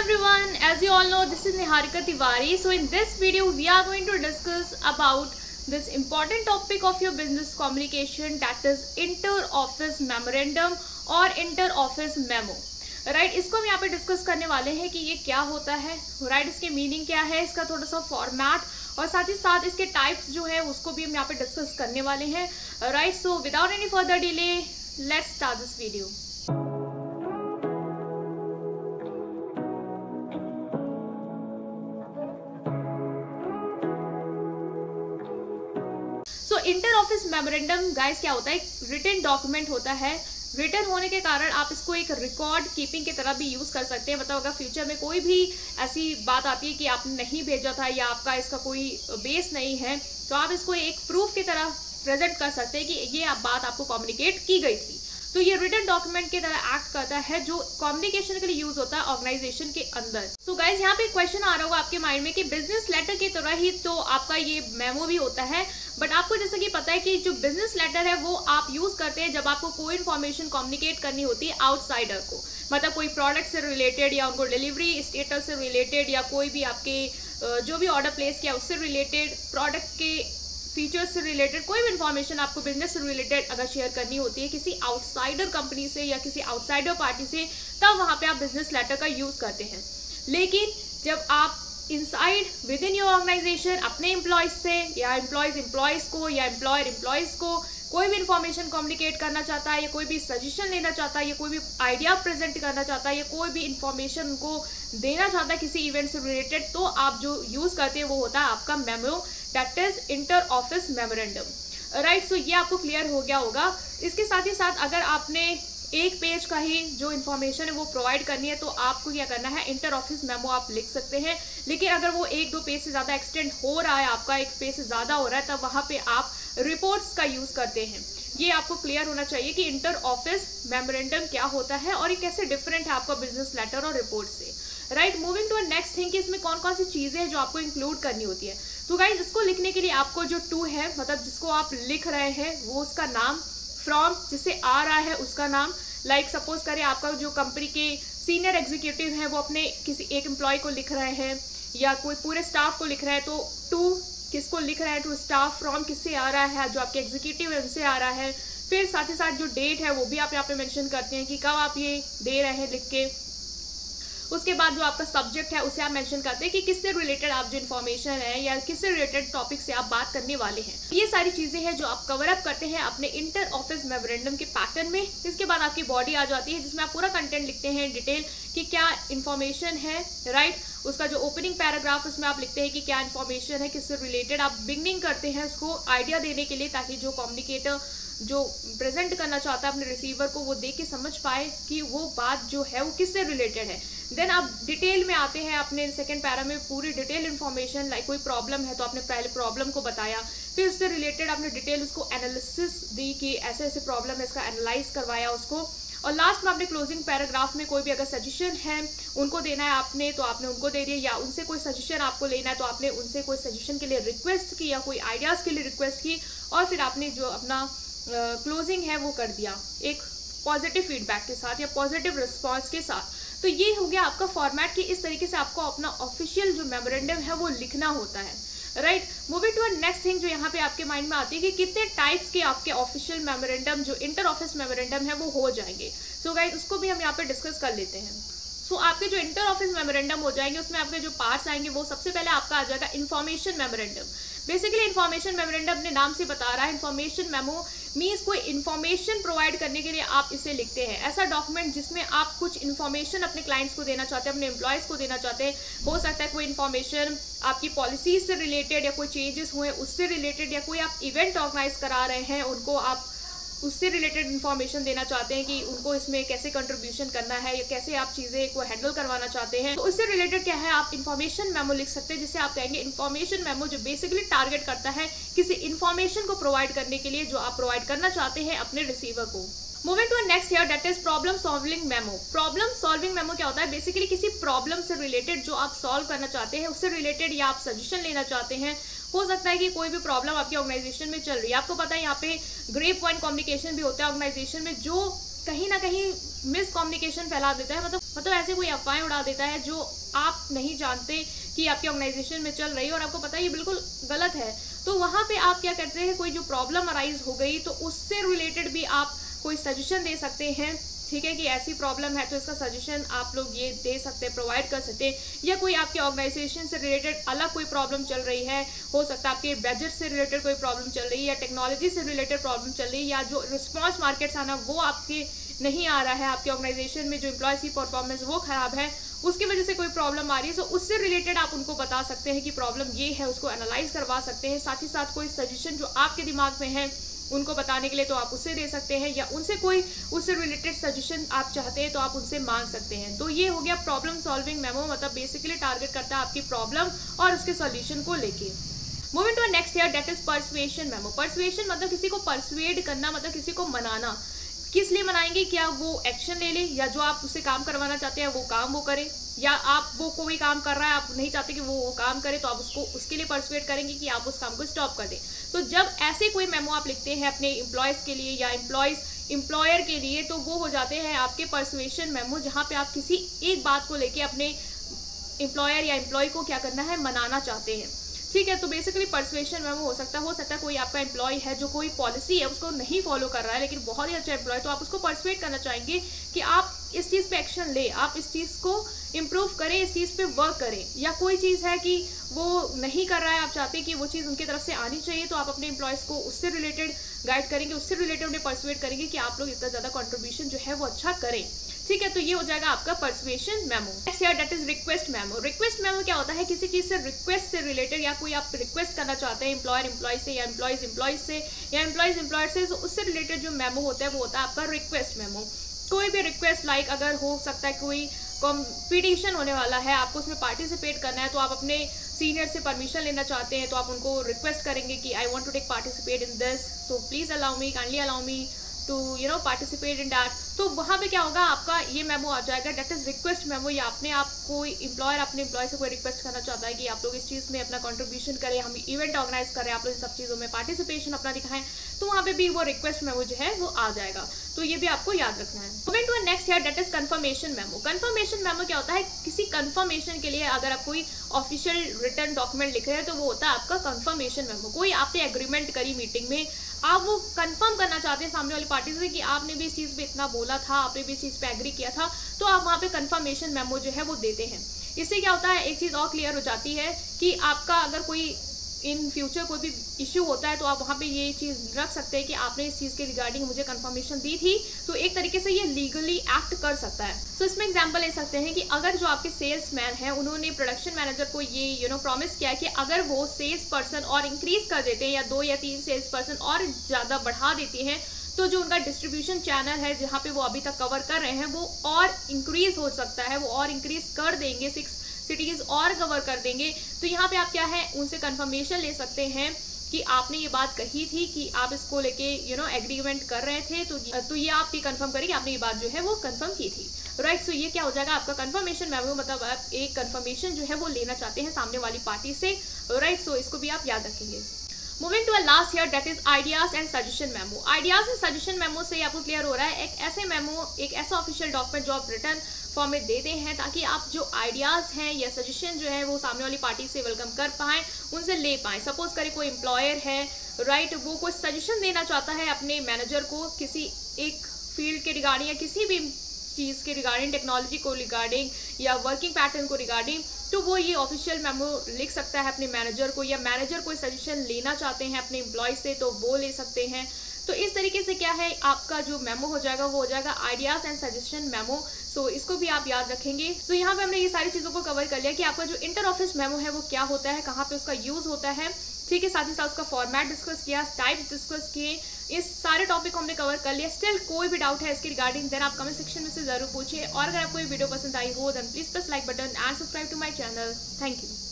everyone, as you all know, this is Niharika Tiwari. So in this video we are going to discuss about this important topic of your business communication, that is inter-office memorandum और inter-office memo. Right, इसको हम यहाँ पे discuss करने वाले हैं कि ये क्या होता है, राइट, इसके मीनिंग क्या है, इसका थोड़ा सा फॉर्मेट और साथ ही साथ इसके टाइप्स जो है उसको भी हम यहाँ पे डिस्कस करने वाले हैं. Right, so without any further delay let's start this video. So inter office memorandum guys क्या होता है? रिटन डॉक्यूमेंट होता है. रिटर्न होने के कारण आप इसको एक रिकॉर्ड कीपिंग की तरह भी यूज कर सकते हैं. मतलब अगर फ्यूचर में कोई भी ऐसी बात आती है कि आपने नहीं भेजा था या आपका इसका कोई बेस नहीं है, तो आप इसको एक प्रूफ की तरह प्रेजेंट कर सकते हैं कि ये बात आपको कम्युनिकेट की गई थी. तो ये रिटन डॉक्यूमेंट की तरह एक्ट करता है जो कम्युनिकेशन के लिए यूज होता है ऑर्गेनाइजेशन के अंदर. सो गाइज यहाँ पे क्वेश्चन आ रहा होगा आपके माइंड में कि बिजनेस लेटर की तरह ही तो आपका ये मेमो भी होता है, बट आपको जैसा कि पता है कि जो बिजनेस लेटर है वो आप यूज करते हैं जब आपको कोई इन्फॉर्मेशन कम्युनिकेट करनी होती है आउटसाइडर को. मतलब कोई प्रोडक्ट से रिलेटेड या उनको डिलीवरी स्टेटस से रिलेटेड या कोई भी आपके जो भी ऑर्डर प्लेस किया उससे रिलेटेड, प्रोडक्ट के फीचर्स से रिलेटेड कोई भी इन्फॉर्मेशन आपको बिजनेस से रिलेटेड अगर शेयर करनी होती है किसी आउटसाइडर कंपनी से या किसी आउटसाइडर पार्टी से, तब वहाँ पे आप बिजनेस लेटर का यूज करते हैं. लेकिन जब आप inside within your organisation अपने एम्प्लॉयज से या एम्प्लॉयज को या एम्प्लॉयज को कोई भी इंफॉर्मेशन कम्युनिकेट करना चाहता है या कोई भी सजेशन लेना चाहता है या कोई भी आइडिया प्रेजेंट करना चाहता है या कोई भी इंफॉर्मेशन उनको देना चाहता है किसी इवेंट से रिलेटेड, तो आप जो यूज करते हैं वो होता है आपका memo, that is inter office memorandum. Right, so ये आपको क्लियर हो गया होगा. इसके साथ ही साथ अगर आपने एक पेज का ही जो इन्फॉर्मेशन है वो प्रोवाइड करनी है तो आपको क्या करना है, इंटर ऑफिस मेमो आप लिख सकते हैं. लेकिन अगर वो एक दो पेज से ज़्यादा एक्सटेंड हो रहा है, आपका एक पेज से ज़्यादा हो रहा है, तब वहाँ पे आप रिपोर्ट्स का यूज़ करते हैं. ये आपको क्लियर होना चाहिए कि इंटर ऑफिस मेमोरेंडम क्या होता है और ये कैसे डिफरेंट है आपका बिजनेस लेटर और रिपोर्ट से. Right, moving to a next thing कि इसमें कौन कौन सी चीज़ें हैं जो आपको इंक्लूड करनी होती है. तो गाइज इसको लिखने के लिए आपको जो टू है, मतलब जिसको आप लिख रहे हैं वो उसका नाम, फ्रॉम जिससे आ रहा है उसका नाम. लाइक सपोज करें आपका जो कंपनी के सीनियर एग्जीक्यूटिव हैं वो अपने किसी एक एम्प्लॉय को लिख रहे हैं या कोई पूरे स्टाफ को लिख रहे हैं, तो टू किसको लिख रहे हैं, टू स्टाफ. फ्रॉम किससे आ रहा है, जो आपके एग्जीक्यूटिव है उनसे आ रहा है. फिर साथ ही साथ जो डेट है वो भी आप यहाँ पे मेंशन करते हैं कि कब आप ये दे रहे हैं लिख के. उसके बाद जो आपका सब्जेक्ट है उसे आप मेंशन करते हैं कि किससे रिलेटेड आप जो इन्फॉर्मेशन है या किससे रिलेटेड टॉपिक से आप बात करने वाले हैं. ये सारी चीजें हैं जो आप कवर अप करते हैं अपने इंटर ऑफिस मेमोरेंडम के पैटर्न में. इसके बाद आपकी बॉडी आ जाती है जिसमें आप पूरा कंटेंट लिखते हैं डिटेल कि क्या इन्फॉर्मेशन है. राइट, उसका जो ओपनिंग पैराग्राफ उसमें आप लिखते हैं कि क्या इन्फॉर्मेशन है, किससे रिलेटेड. आप बिगनिंग करते हैं उसको आइडिया देने के लिए ताकि जो कम्युनिकेटर जो प्रेजेंट करना चाहता है अपने रिसीवर को वो देख के समझ पाए कि वो बात जो है वो किससे रिलेटेड है. देन आप डिटेल में आते हैं अपने सेकंड पैरा में पूरी डिटेल इन्फॉर्मेशन. लाइक कोई प्रॉब्लम है तो आपने पहले प्रॉब्लम को बताया, फिर उससे रिलेटेड आपने डिटेल उसको एनालिसिस दी कि ऐसे ऐसे प्रॉब्लम है, इसका एनालाइज करवाया उसको. और लास्ट में आपने क्लोजिंग पैराग्राफ में कोई भी अगर सजेशन है उनको देना है आपने तो आपने उनको दे दिया, या उनसे कोई सजेशन आपको लेना है तो आपने उनसे कोई सजेशन के लिए रिक्वेस्ट की या कोई आइडियाज़ के लिए रिक्वेस्ट की, और फिर आपने जो अपना क्लोजिंग है वो कर दिया एक पॉजिटिव फीडबैक के साथ या पॉजिटिव रिस्पॉन्स के साथ. तो ये हो गया आपका फॉर्मेट कि इस तरीके से आपको अपना ऑफिशियल जो मेमोरेंडम है वो लिखना होता है. Right, moving to next thing जो यहाँ पे आपके माइंड में आती है कि कितने टाइप्स के आपके ऑफिशियल मेमोरेंडम जो इंटर ऑफिस मेमोरेंडम है वो हो जाएंगे. सो गाइज उसको भी हम यहाँ पे डिस्कस कर लेते हैं. सो आपके जो इंटर ऑफिस मेमोरेंडम हो जाएंगे उसमें आपके जो पार्ट्स आएंगे वो सबसे पहले आपका आ जाएगा information memorandum. Basically information memorandum अपने नाम से बता रहा है. इन्फॉर्मेशन मेमो मीन्स कोई इन्फॉर्मेशन प्रोवाइड करने के लिए आप इसे लिखते हैं. ऐसा डॉक्यूमेंट जिसमें आप कुछ इन्फॉर्मेशन अपने क्लाइंट्स को देना चाहते हैं, अपने एम्प्लॉयज़ को देना चाहते हैं. हो सकता है कोई इन्फॉर्मेशन आपकी पॉलिसीज से रिलेटेड या कोई चेंजेस हुए उससे रिलेटेड, या कोई आप इवेंट ऑर्गेनाइज करा रहे हैं उनको आप उससे रिलेटेड इन्फॉर्मेशन देना चाहते हैं कि उनको इसमें कैसे कंट्रीब्यूशन करना है या कैसे आप चीज़ें को हैंडल करवाना चाहते हैं. तो उससे रिलेटेड क्या है, आप इन्फॉर्मेशन मेमो लिख सकते हैं जिसे आप कहेंगे इन्फॉर्मेशन मेमो, जो बेसिकली टारगेट करता है किसी इन्फॉर्मेशन को प्रोवाइड करने के लिए जो आप प्रोवाइड करना चाहते हैं अपने रिसीवर को. Moving to next here that is problem solving memo. Problem solving memo क्या होता है? बेसिकली किसी प्रॉब्लम से रिलेटेड जो आप सॉल्व करना चाहते हैं उससे रिलेटेड या आप सजेशन लेना चाहते हैं. हो सकता है कि कोई भी प्रॉब्लम आपकी ऑर्गेनाइजेशन में चल रही है. आपको पता है यहाँ पे ग्रेप पॉइंट कम्युनिकेशन भी होता है ऑर्गेनाइजेशन में, जो कहीं ना कहीं मिसकम्युनिकेशन फैला देता है, मतलब ऐसे कोई अफवाहें उड़ा देता है जो आप नहीं जानते कि आपकी ऑर्गेनाइजेशन में चल रही है और आपको पता है ये बिल्कुल गलत है। तो वहाँ पे आप क्या करते हैं, कोई जो प्रॉब्लम अराइज हो गई तो उससे रिलेटेड भी आप कोई सजेशन दे सकते हैं, ठीक है, कि ऐसी प्रॉब्लम है तो इसका सजेशन आप लोग ये दे सकते हैं, प्रोवाइड कर सकते हैं। या कोई आपके ऑर्गेनाइजेशन से रिलेटेड अलग कोई प्रॉब्लम चल रही है, हो सकता है आपके बजट से रिलेटेड कोई प्रॉब्लम चल रही है, या टेक्नोलॉजी से रिलेटेड प्रॉब्लम चल रही है, या जो रिस्पॉन्स मार्केट्स आना वो आपके नहीं आ रहा है, आपके ऑर्गेनाइजेशन में जो एम्प्लॉयज़ की परफॉर्मेंस वो खराब है, उसकी वजह से कोई प्रॉब्लम आ रही है, तो उससे रिलेटेड आप उनको बता सकते हैं कि प्रॉब्लम ये है, उसको एनालाइज करवा सकते हैं। साथ ही साथ कोई सजेशन जो आपके दिमाग में है उनको बताने के लिए तो आप उससे दे सकते हैं, या उनसे कोई उससे रिलेटेड सजेशन आप चाहते हैं तो आप उनसे मांग सकते हैं। तो ये हो गया प्रॉब्लम सॉल्विंग मेमो, मतलब बेसिकली टारगेट करता है आपकी प्रॉब्लम और उसके सॉल्यूशन को लेके। Moving to next here, that is persuasion memo. Persuasion मतलब किसी को परसुएड करना, मतलब किसी को मनाना। किस लिए मनाएंगे, क्या वो एक्शन ले ले, या जो आप उससे काम करवाना चाहते हैं वो काम वो करे, या आप वो कोई काम कर रहा है आप नहीं चाहते कि वो काम करे तो आप उसको उसके लिए परसुएट करेंगे कि आप उस काम को स्टॉप कर दें। तो जब ऐसे कोई मेमो आप लिखते हैं अपने एम्प्लॉयज़ के लिए या एम्प्लॉयर के लिए, तो वो हो जाते हैं आपके परसुएशन मेमो, जहाँ पे आप किसी एक बात को लेके अपने एम्प्लॉयर या एम्प्लॉय को क्या करना है, मनाना चाहते हैं, ठीक है। तो बेसिकली परसुएशन मेमो हो सकता है कोई आपका एम्प्लॉय है जो कोई पॉलिसी है उसको नहीं फॉलो कर रहा है लेकिन बहुत ही अच्छा एम्प्लॉय, तो आप उसको परसुएट करना चाहेंगे कि आप इस चीज़ पे एक्शन ले, आप इस चीज़ को इम्प्रूव करें, इस चीज़ पे वर्क करें। या कोई चीज़ है कि वो नहीं कर रहा है, आप चाहते हैं कि वो चीज़ उनकी तरफ से आनी चाहिए, तो आप अपने एम्प्लॉयज़ को उससे रिलेटेड गाइड करेंगे, उससे रिलेटेड उन्हें परसुएट करेंगे कि आप लोग इतना ज़्यादा कंट्रीब्यूशन जो है वो अच्छा करें, ठीक है। तो ये हो जाएगा आपका persuasion memo. Next here that is request memo. Request memo क्या होता है, किसी चीज़ से रिक्वेस्ट से रिलेटेड, या कोई आप रिक्वेस्ट करना चाहते हैं एम्प्लॉयर एम्प्लॉय से, या एम्प्लॉयज़ से, या एम्प्लॉयर से, तो उससे रिलेटेड जो मेमो होता है वो होता है आपका रिक्वेस्ट मेमो। कोई भी रिक्वेस्ट, लाइक अगर हो सकता है कोई कॉम्पिटिशन होने वाला है, आपको उसमें पार्टिसिपेट करना है, तो आप अपने सीनियर से परमिशन लेना चाहते हैं, तो आप उनको रिक्वेस्ट करेंगे कि I want to take participate in this, so please allow me, kindly allow me to participate in that. तो वहाँ पे क्या होगा, आपका ये मेमो आ जाएगा, दैट इज रिक्वेस्ट मेमो। या अपने आप कोई एम्प्लॉयर अपने एम्प्लॉय से कोई रिक्वेस्ट करना चाहता है कि आप लोग इस चीज़ में अपना कंट्रीब्यूशन करें, हम इवेंट ऑर्गेनाइज करें, आप लोग इन सब चीज़ों में पार्टिसिपेशन अपना दिखाएं, तो वहाँ पे भी वो रिक्वेस्ट मेमो जो है वो आ जाएगा। तो ये भी आपको याद रखना है। Moving to next here, that is confirmation memo. Confirmation memo क्या होता है, किसी कंफर्मेशन के लिए अगर आप कोई ऑफिशियल रिटर्न डॉक्यूमेंट लिख रहे हैं तो वो होता है आपका कंफर्मेशन मेमो। कोई आपने एग्रीमेंट करी मीटिंग में, आप वो कंफर्म करना चाहते हैं सामने वाली पार्टी से कि आपने भी इस चीज़ पे इतना बोला था, आपने भी इस चीज़ पे एग्री किया था, तो आप वहाँ पे कंफर्मेशन मेमो जो है वो देते हैं। इससे क्या होता है, एक चीज़ और क्लियर हो जाती है कि आपका अगर कोई इन फ्यूचर कोई भी इश्यू होता है तो आप वहाँ पे ये चीज़ रख सकते हैं कि आपने इस चीज़ के रिगार्डिंग मुझे कंफर्मेशन दी थी, तो एक तरीके से ये लीगली एक्ट कर सकता है। तो इसमें एग्जांपल ले सकते हैं कि अगर जो आपके सेल्स मैन हैं उन्होंने प्रोडक्शन मैनेजर को ये प्रॉमिस किया कि अगर वो सेल्स पर्सन और इंक्रीज कर देते हैं, या 2 या 3 सेल्स पर्सन और ज़्यादा बढ़ा देते हैं, तो जो उनका डिस्ट्रीब्यूशन चैनल है जहाँ पे वो अभी तक कवर कर रहे हैं वो और इंक्रीज हो सकता है, वो और इंक्रीज कर देंगे, 6 सिटीज़ और कवर कर देंगे। तो यहाँ पे आप क्या है, उनसे कंफर्मेशन ले सकते हैं कि आपने ये बात कही थी कि आप इसको लेके एग्रीमेंट कर रहे थे, तो ये आप ये कंफर्म करें कि आपने ये बात जो है वो कंफर्म की थी, राइट। सो ये क्या हो जाएगा आपका कंफर्मेशन मेमो, मतलब आप एक कंफर्मेशन जो है वो लेना चाहते हैं सामने वाली पार्टी से, राइट। सो इसको भी आप याद रखेंगे। Moving to a last here, that is ideas and suggestion memo. Ideas and suggestion memo से आपको क्लियर हो रहा है एक ऐसे मेमो, एक ऐसा ऑफिशियल डॉक्यूमेंट जो आप रिटर्न फॉर्म में देते हैं ताकि आप जो आइडियाज़ हैं या सजेशन जो है वो सामने वाली पार्टी से वेलकम कर पाएँ, उनसे ले पाएँ। सपोज करें कोई एम्प्लॉयर है, राइट, वो कोई सजेशन देना चाहता है अपने मैनेजर को किसी एक फील्ड के रिगार्डिंग या किसी भी चीज़ के रिगार्डिंग, टेक्नोलॉजी को रिगार्डिंग या वर्किंग पैटर्न को रिगार्डिंग, तो वो ये ऑफिशियल मेमो लिख सकता है अपने मैनेजर को, या मैनेजर कोई सजेशन लेना चाहते हैं अपने एम्प्लॉय से तो वो ले सकते हैं। तो इस तरीके से क्या है, आपका जो मेमो हो जाएगा वो हो जाएगा आइडियाज़ एंड सजेशन मेमो। सो इसको भी आप याद रखेंगे। सो यहाँ पे हमने ये सारी चीज़ों को कवर कर लिया कि आपका जो इंटर ऑफिस मेमो है वो क्या होता है, कहाँ पे उसका यूज़ होता है, ठीक है। साथ ही साथ उसका फॉर्मेट डिस्कस किया, टाइप्स डिस्कस किए, इस सारे टॉपिक को हमने कवर कर लिया। स्टिल कोई भी डाउट है इसके रिगार्डिंग, देन आप कमेंट सेक्शन में से जरूर पूछिए। और अगर आपको ये वीडियो पसंद आई हो then please press like button and subscribe to my channel. Thank you.